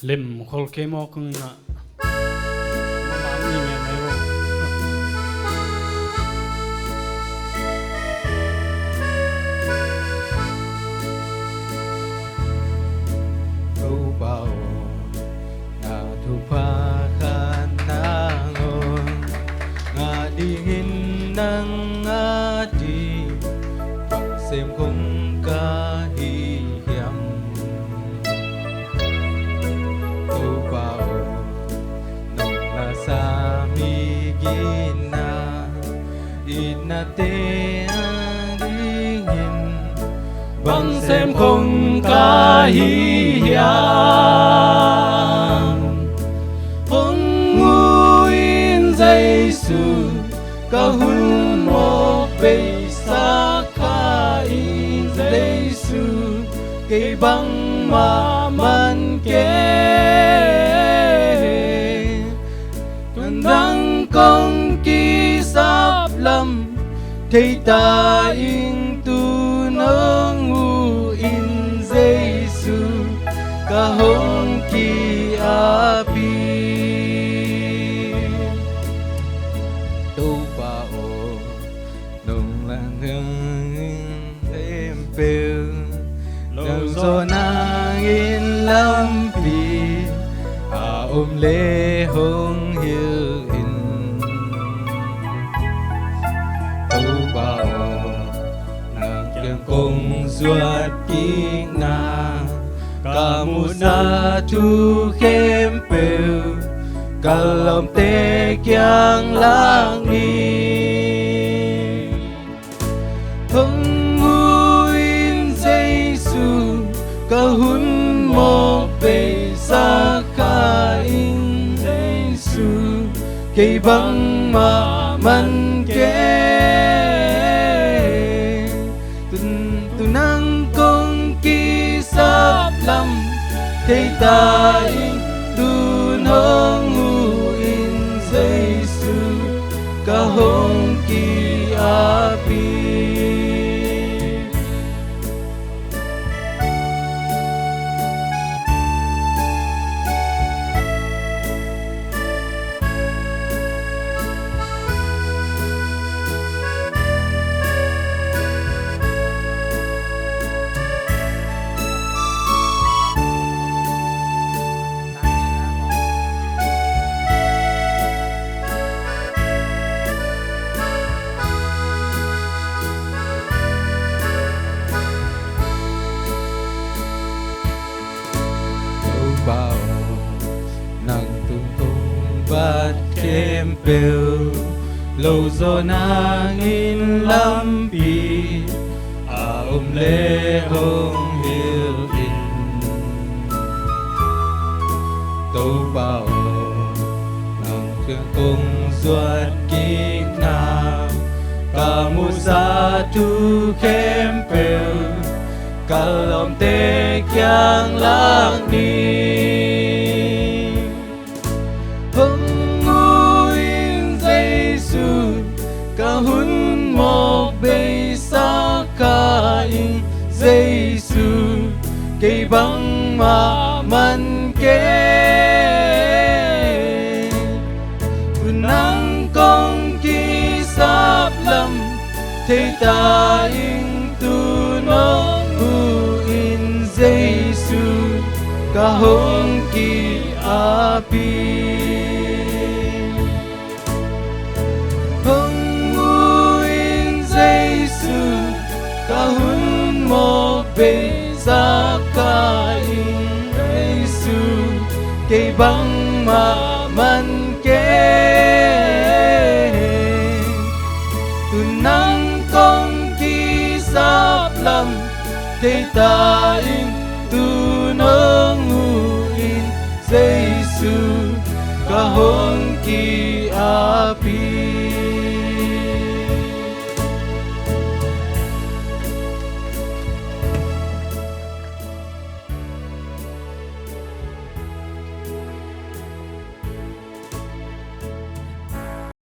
lim khol ke mo kung na malam ni me mai ro đâu bao na thu pha khan na ngon nga đi hin nang nga đi bằng xem không ca hi hiểm đâu bao nong la sa mi gina ina te đi hin bằng xem không ca hi hiểm hong nguin Giêsu ca hun mo be sa ca in Giêsu cây băng mà man ke tuần đăng công kỳ sắp lâm thấy ta in tu nâng u in Giêsu ca hong kỳ api tu bao nông lang hương em bêu nông gió nang in lâm pi ôm lê hong hiu in tu bao nàng kiêng công duat ki na ca mu sa tu khem bêu ca lòng te kiang lang đi hong nguin Giêsu ca hun mo be sa ca in Giêsu cây băng mà man ke tu nang công kỳ sắp lâm thấy ta in tu nong u in Giêsu ca hong kỳ api bao nang tung tung bát kem bêu lâu gió nang in lâm pi ôm lê hong hiu in tâu bao nang thương công duat ki na ca mu sa tu kem bêu ca lòng te kiang lang đi hong nguin Giêsu ca hun mo be sa ca in Giêsu cây băng mà man ke tu nang công kỳ sắp lâm thấy ta in tu nong in Giêsu ca hong kỳ api hong nguin Giêsu ca hun mo be sa ca in Giêsu cây băng mà man ke tu nang công kỳ sắp lâm thấy ta in tu nong u in Giêsu ca hong kỳ